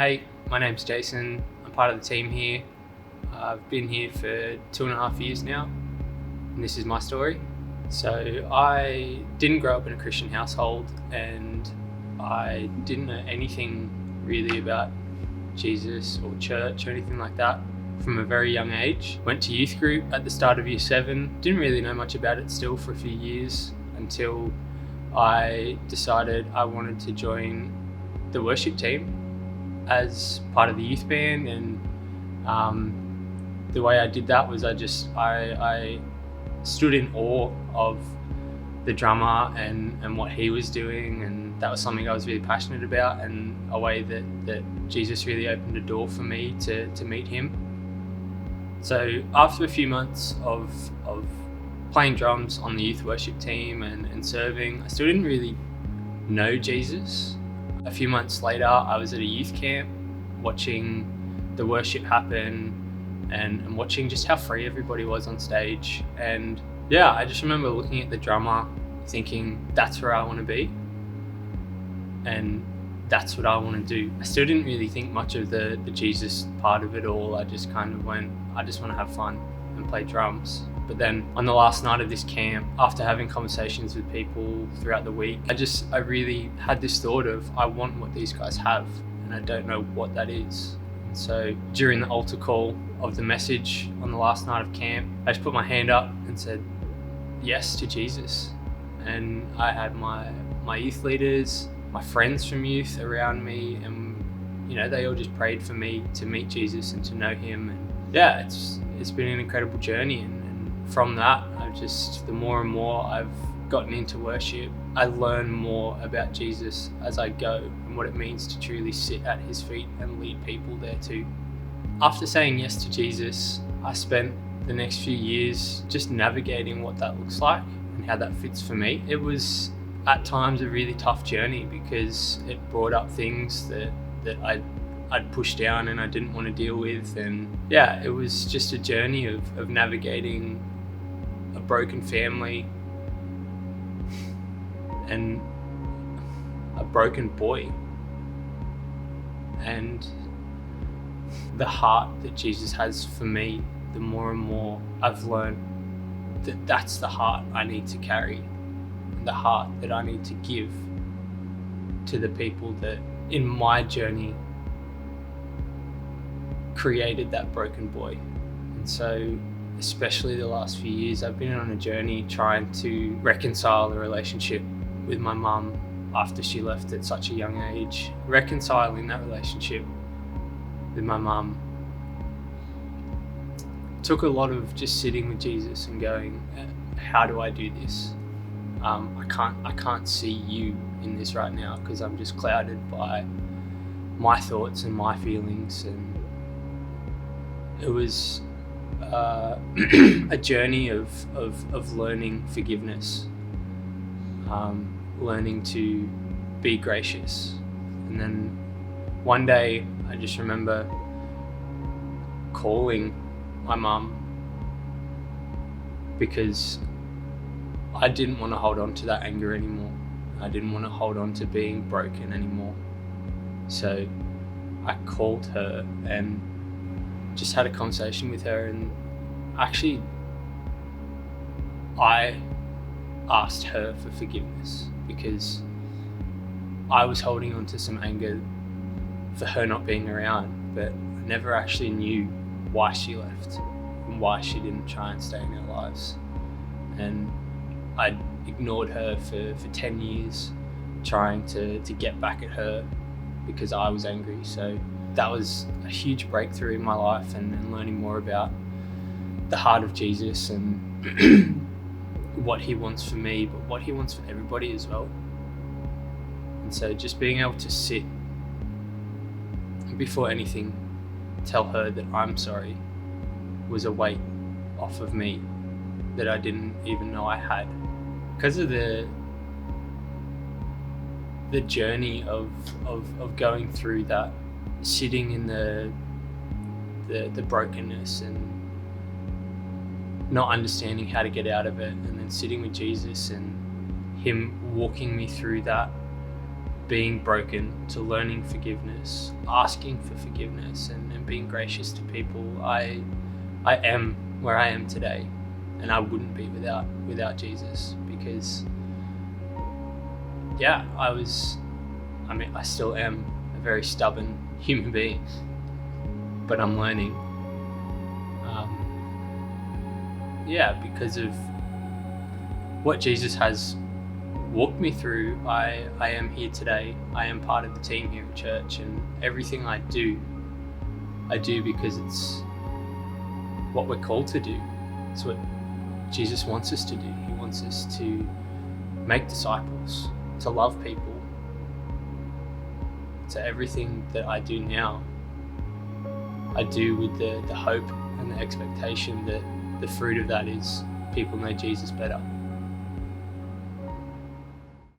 Hey, my name's Jason. I'm part of the team here. I've been here for 2.5 years now, and this is my story. So I didn't grow up in a Christian household, and I didn't know anything really about Jesus or church or anything like that from a very young age. Went to youth group at the start of year 7. Didn't really know much about it still for a few years until I decided I wanted to join the worship team as part of the youth band. And the way I did that was I stood in awe of the drummer and what he was doing, and that was something I was really passionate about, and a way that Jesus really opened a door for me to meet him. So after a few months of playing drums on the youth worship team and serving, I still didn't really know Jesus. A few months later, I was at a youth camp watching the worship happen and watching just how free everybody was on stage. And yeah, I just remember looking at the drummer thinking, that's where I want to be, and that's what I want to do. I still didn't really think much of the Jesus part of it all. I just kind of went, I just want to have fun and play drums. But then on the last night of this camp, after having conversations with people throughout the week, I really had this thought of, I want what these guys have, and I don't know what that is. And so during the altar call of the message on the last night of camp, I just put my hand up and said yes to Jesus. And I had my youth leaders, my friends from youth around me, and they all just prayed for me to meet Jesus and to know him. And yeah, it's been an incredible journey. And from that, the more and more I've gotten into worship, I learn more about Jesus as I go and what it means to truly sit at his feet and lead people there too. After saying yes to Jesus, I spent the next few years just navigating what that looks like and how that fits for me. It was at times a really tough journey because it brought up things that I'd pushed down and I didn't want to deal with. And yeah, it was just a journey of navigating a broken family and a broken boy, and the heart that Jesus has for me. The more and more I've learned that that's the heart I need to carry, and the heart that I need to give to the people that in my journey created that broken boy. And so especially the last few years, I've been on a journey trying to reconcile the relationship with my mum after she left at such a young age. Reconciling that relationship with my mum took a lot of just sitting with Jesus and going, how do I do this? I can't see you in this right now because I'm just clouded by my thoughts and my feelings. And it was a journey of learning forgiveness, learning to be gracious. And then one day I just remember calling my mum because I didn't want to hold on to that anger anymore. I didn't want to hold on to being broken anymore. So I called her and just had a conversation with her, and actually I asked her for forgiveness because I was holding on to some anger for her not being around, but I never actually knew why she left and why she didn't try and stay in our lives. And I ignored her for 10 years trying to get back at her because I was angry. So that was a huge breakthrough in my life, and learning more about the heart of Jesus and what he wants for me, but what he wants for everybody as well. And so just being able to sit and before anything tell her that I'm sorry was a weight off of me that I didn't even know I had. Because of the journey of going through that, sitting in the brokenness and not understanding how to get out of it, and then sitting with Jesus and him walking me through that being broken, to learning forgiveness, asking for forgiveness, and being gracious to people, I am where I am today, and I wouldn't be without Jesus, because I still am a very stubborn human being, but I'm learning. Because of what Jesus has walked me through, I am here today. I am part of the team here at church, and everything I do because it's what we're called to do. It's what Jesus wants us to do. He wants us to make disciples, to love people. So everything that I do now, I do with the hope and the expectation that the fruit of that is people know Jesus better.